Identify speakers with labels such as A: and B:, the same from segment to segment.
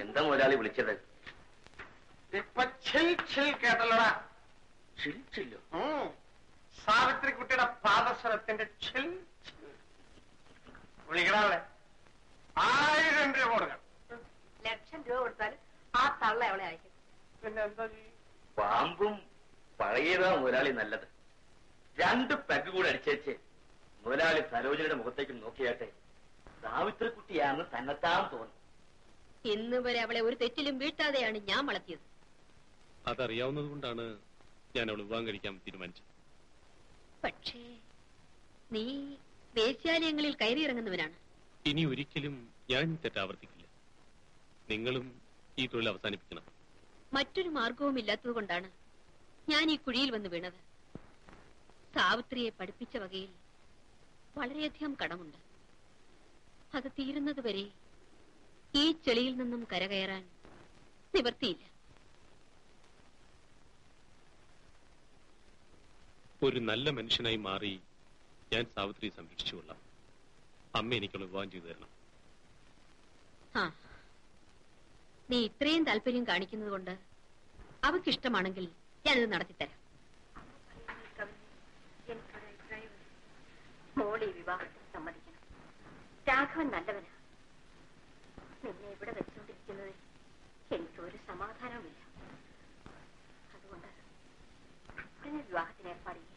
A: എന്താ മുതലാളി വിളിച്ചത്?
B: ഇപ്പൊ ചിൽ ചിൽ കേട്ടല്ലോടാ.
A: ചിരിച്ചില്ലോ?
B: സാവിത്രി കുട്ടിയുടെ പാദസരത്തിന്റെ ചിൽ വിളിക്കണേ. 1000 രൂപ കൊടുക്കണം.
C: 1,00,000 രൂപ കൊടുത്താൽ ആ തള്ള അവളെ അയക്കും.
B: പിന്നെ എന്താ ചെയ്യും?
A: പാമ്പും പഴയതാ മുതലാളി നല്ലത്. 2 പെഗ് കൂടെ അടിച്ചേച്ച് മുതലാളി സരോജനയുടെ മുഖത്തേക്ക് നോക്കിയാട്ടെ. സാവിത്രിക്കുട്ടിയാണെന്ന് തന്നെത്താൻ തോന്നും.
C: ഇന്ന് വരെ അവളെ ഒരു തെറ്റിലും വീഴ്ത്താതെയാണ് ഞാൻ വളർത്തിയത്.
D: അതറിയാവുന്നത് കൊണ്ടാണ് ഞാൻ അവൾ വിവാഹം കഴിക്കാൻ തീരുമാനിച്ചത്.
C: പക്ഷേ നീ വേശ്യാലയങ്ങളിൽ കയറിയിറങ്ങുന്നവനാണ്.
D: ഇനി ഒരിക്കലും ഞാൻ തെറ്റാവർത്തിക്കില്ല. നിങ്ങളും ഈ തൊഴിൽ അവസാനിപ്പിക്കണം.
C: മറ്റൊരു മാർഗവും ഇല്ലാത്തത് കൊണ്ടാണ് ഞാൻ ഈ കുഴിയിൽ വന്ന് വീണത്. സാവിത്രിയെ പഠിപ്പിച്ച വകയിൽ വളരെയധികം കടമുണ്ട്. അത് തീരുന്നതുവരെ ഈ ചെളിയിൽ നിന്നും കരകയറാൻ നിവർത്തിയില്ല.
D: ഒരു നല്ല മനുഷ്യനായി മാറി ഞാൻ സാവിത്രിയെ സംരക്ഷിച്ചുകൊള്ളാം. അമ്മ എനിക്കുള്ള വിവാഹം ചെയ്തു തരണം.
C: നീ ഇത്രയും താല്പര്യം കാണിക്കുന്നത് കൊണ്ട് അവക്കിഷ്ടമാണെങ്കിൽ ഞാനിത് നടത്തിത്തരാം. മോളി വിവാഹത്തിന് സമ്മതിക്കണം. രാഘവൻ നല്ലവനാ. നിന്നെ ഇവിടെ വെച്ചുകൊണ്ടിരിക്കുന്നതിൽ എനിക്കൊരു സമാധാനവുമില്ല. അതുകൊണ്ട് ഉടനെ വിവാഹത്തിന് ഏർപ്പാട് ചെയ്യും.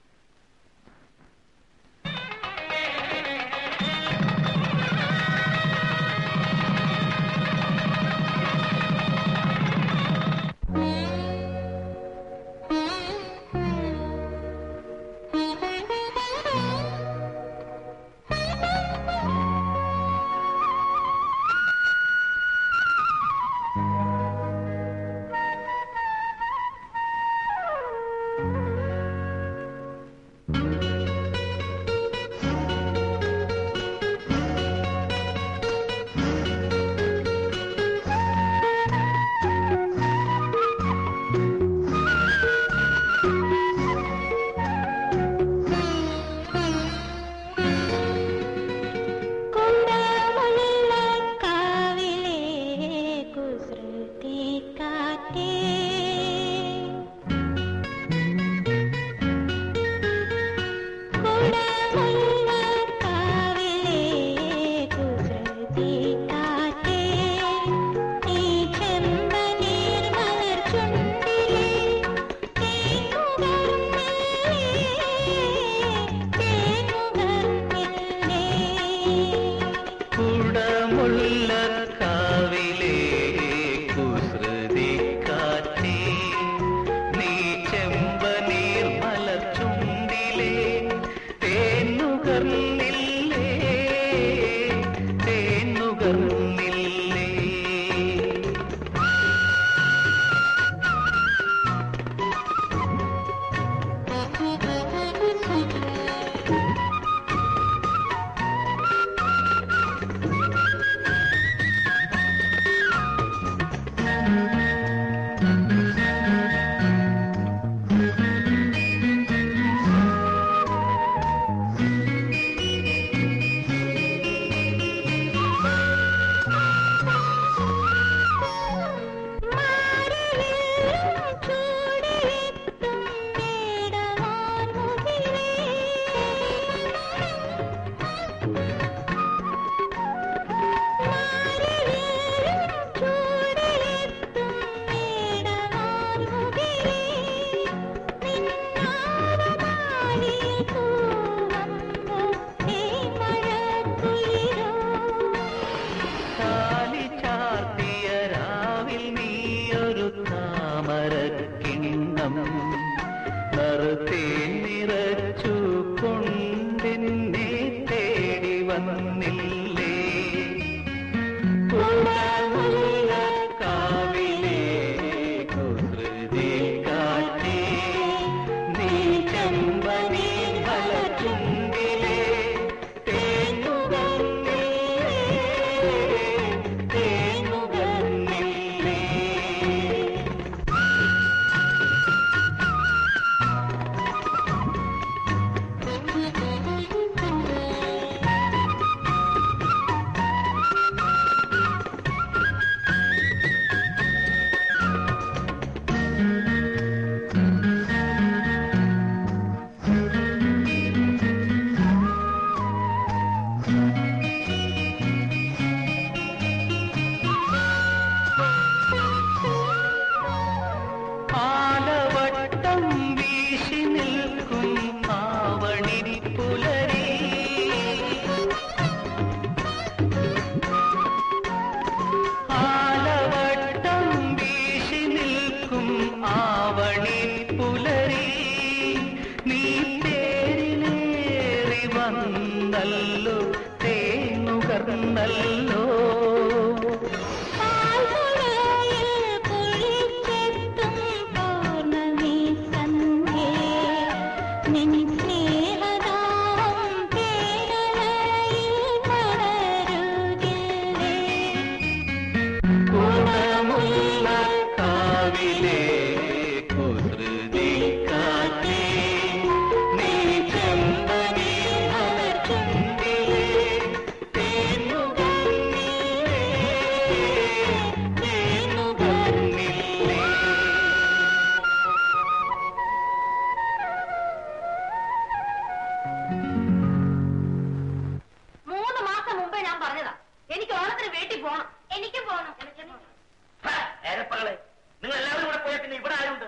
A: ഏരപ്പകളെ, നിങ്ങൾ എല്ലാവരും കൂടെ പോയാൽ പിന്നെ ഇവിടെ ആരുണ്ട്?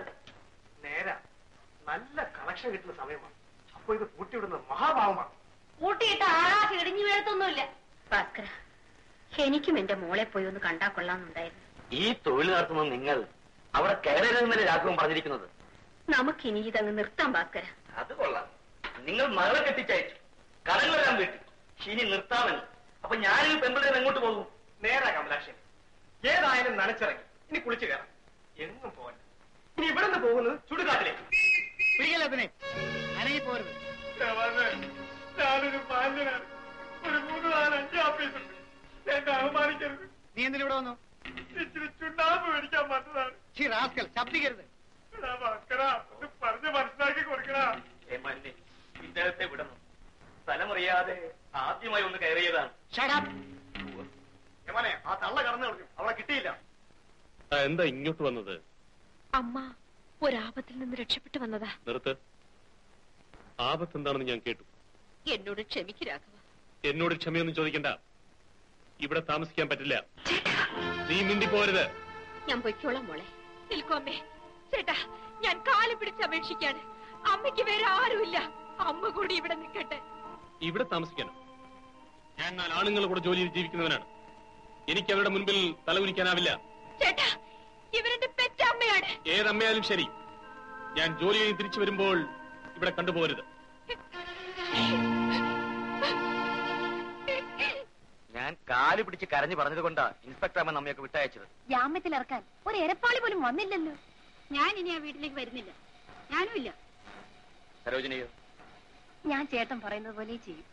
B: നേരാ, നല്ല കളക്ഷൻ കിട്ടുന്ന സമയമാണ്. അപ്പൊ ഇത് കൂട്ടിവിടുന്നത് മഹാഭാവമാണ്.
C: കൂട്ടിയിട്ട് ആളാക്കി ഇടിഞ്ഞു വീഴത്തൊന്നുമില്ല. ഭാസ്കര, എനിക്കും എന്റെ മോളെ പോയി ഒന്ന് കണ്ടാ കൊള്ളാമെന്നുണ്ടായിരുന്നു.
A: ഈ തൊഴിൽ നടത്തുന്നത് നിങ്ങൾ അവിടെ കയറരുതെന്നല്ലേ രാഘവൻ പറഞ്ഞിരിക്കുന്നത്?
C: നമുക്കിനി ഇതങ്ങ് നിർത്താം ഭാസ്കര.
A: അത് കൊള്ളാം. നിങ്ങൾ മകളെ കെട്ടിച്ചയച്ചു, കടങ്ങളെല്ലാം വീട്ടി, ഇനി നിർത്താമെന്ന്. അപ്പൊ ഞാനീ പെമ്പിളേന്ന് എങ്ങോട്ട് പോകും?
B: നേരാ കമലാക്ഷൻ, ഏതായാലും നനച്ചിറങ്ങി. ഇനി കുളിച്ചു കയറാം. എങ്ങും പോകണ്ട. ഇനി ഇവിടെ നിന്ന് പോകുന്നത് ചുടുകാട്ടിലേക്ക്.
E: പിടിക്കല്ലേ അനങ്ങി പോരുത്.
B: ഞാനൊരു ബാല്യനാണ്. ഒരു 3, 4, 5 ആഫീസുണ്ട്. എന്നെ അവമാനിക്കരുത്.
E: നീ എന്തിനിവിടെ വന്നു?
B: ഇച്ചിരി ചുണ്ണാമ്പ് മേടിക്കാൻ വന്നതാണ്.
E: റാസ്കൽ, ശബ്ദിക്കരുത്.
B: പറഞ്ഞ് മനസ്സിലാക്കി കൊടുക്കണ.
A: ഇദ്ദേഹത്തെ വിടണം. സ്ഥലമറിയാതെ ആദ്യമായി ഒന്ന് കയറിയതാണ്.
B: ആ തള്ള കടന്നു കളഞ്ഞു. അവളെ കിട്ടിയില്ല.
D: എന്താ ഇങ്ങോട്ട് വന്നത്?
C: അമ്മ ഒരാപത്തിൽ നിന്ന് രക്ഷപ്പെട്ടു വന്നതാ.
D: നിർത്ത്. ആപത്ത് എന്താണെന്ന് ഞാൻ കേട്ടു.
C: എന്നോട് ക്ഷമിക്കരാഘവ.
D: എന്നോട് ക്ഷമയൊന്നും ചോദിക്കണ്ട. ഇവിടെ താമസിക്കാൻ പറ്റില്ല. നീ മിണ്ടി പോരുത്.
C: ഞാൻ പൊയ്ക്കോളാം മോളെ.
F: നിൽക്കോമ്മേ. ചേട്ടാ, ഞാൻ കാല് പിടിച്ചപേക്ഷിക്കാണ്. അമ്മയ്ക്ക് വേറെ ആരുമില്ല. അമ്മ കൂടി ഇവിടെ നിൽക്കട്ടെ.
D: ഇവിടെ താമസിക്കാനോ? ഞാൻ 4 ആണുങ്ങളുടെ കൂടെ ജോലി ചെയ്ത് ജീവിക്കുന്നവനാണ്. എനിക്ക് അവരുടെ മുൻപിൽ തലകുനിക്കാനാവില്ല.
F: ചേട്ടാ, ഇവരുടെ പെറ്റ അമ്മയാണ്.
D: ഏതമ്മയാലും ശരി, ഞാൻ ജോലി കഴിഞ്ഞ് തിരിച്ചു വരുമ്പോൾ ഇവിടെ കണ്ടുപോകരുത്.
A: ഞാൻ കാല് പിടിച്ച് കരഞ്ഞു പറഞ്ഞത് കൊണ്ടാ ഇൻസ്പെക്ടർ അമ്മ നമ്മയൊക്കെ വിട്ടയച്ചത്.
C: ജാമ്യത്തിലിറക്കാൻ ഒരു എരപ്പാളി പോലും വന്നില്ലല്ലോ. ഞാൻ ഇനി ആ വീട്ടിലേക്ക് വരുന്നില്ല. ഞാനും ഇല്ല.
A: സരോജിനിയോ?
C: ഞാൻ ചേട്ടൻ പറയുന്നത് പോലെ ചെയ്യും.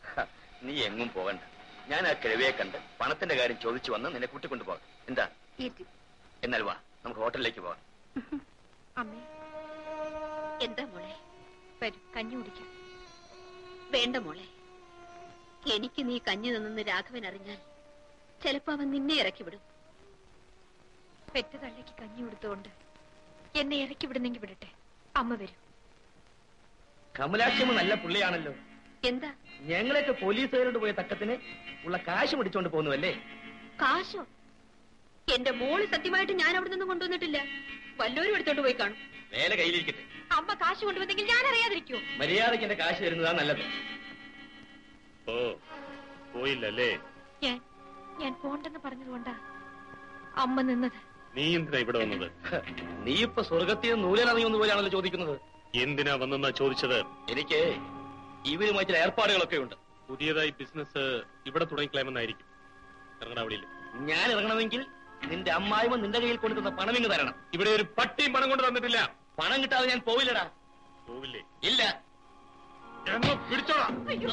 A: നീ എങ്ങും പോകണ്ട. ഞാൻ ആ കിഴവിയെ കണ്ട് പണത്തിന്റെ കാര്യം ചോദിച്ചു വന്ന് നിന്നെ കൂട്ടിക്കൊണ്ടു പോകാം. എന്താ? എന്നാൽ വാ, നമുക്ക് ഹോട്ടലിലേക്ക് പോകാം.
C: അമ്മേ, എന്താ മോളെ? വരും, കഞ്ഞി കുടിക്കാം. വേണ്ട മോളെ, എനിക്ക് നീ കഞ്ഞി നിന്നെന്ന് രാഘവൻ അറിഞ്ഞാൽ ചിലപ്പോ അവൻ നിന്നെ ഇറക്കി വിടും.
F: പെറ്റ തള്ളയ്ക്ക് കഞ്ഞി കൊടുത്തുകൊണ്ട് എന്നെ ഇറക്കി വിടുന്നെങ്കിൽ വിടട്ടെ. അമ്മ വരും.
A: കമലാക്ഷമ്മ നല്ല പുള്ളിയാണല്ലോ.
C: എന്താ?
A: ഞങ്ങളൊക്കെ പോലീസുകാരോട് പോയ തക്കത്തിന് ഉള്ള കാശ് പിടിച്ചോണ്ട് പോകുന്നുവല്ലേ?
C: കാശോ? എന്റെ മോള് സത്യമായിട്ട് ഞാൻ അവിടെ നിന്ന് കൊണ്ടുവന്നിട്ടില്ല. വല്ലോരും എടുത്തോണ്ട് പോയി കാണും.
A: വേല കയ്യിലിരിക്കട്ടെ.
F: അമ്മ കാശ് കൊണ്ടുവന്നെങ്കിൽ ഞാൻ അറിയാതിരിക്കോ?
A: മര്യാദയ്ക്ക് എന്റെ കാശ് തരുന്നതാ നല്ലത്.
D: ഓ, പോയില്ലല്ലേ?
F: ഞാൻ പോണ്ടെന്ന് പറഞ്ഞതുകൊണ്ടാ അമ്മ നിന്നത്.
D: നീ എന്തിനാ ഇവിടെ വന്നത്?
A: നീ ഇപ്പൊ സ്വർഗത്തിൽ നൂലനറിയുന്ന പോലെയാണല്ലോ ചോദിക്കുന്നത്.
D: എന്തിനാ വന്നെന്നാ ചോദിച്ചത്?
A: എനിക്ക് ഇവരുമായി ചില ഏർപ്പാടുകളൊക്കെ ഉണ്ട്.
D: പുതിയതായി ബിസിനസ് ഇവിടെ തുടങ്ങിക്കളയുമെന്നായിരിക്കും. ഇറങ്ങണവളിയിൽ
A: ഞാൻ ഇറങ്ങണമെങ്കിൽ നിന്റെ അമ്മായിമ നിന്റെ കയ്യിൽ കൊണ്ടുതന്ന പണം ഇങ്ങ് തരണം.
D: ഇവിടെ ഒരു പട്ടിയും പണം കൊണ്ട് തന്നിട്ടില്ല.
A: പണം കിട്ടാതെ ഞാൻ പോവില്ലടാ.
D: പോവില്ലേ?
A: ഇല്ല.
D: പിടിച്ചോളാം.
F: അയ്യോ,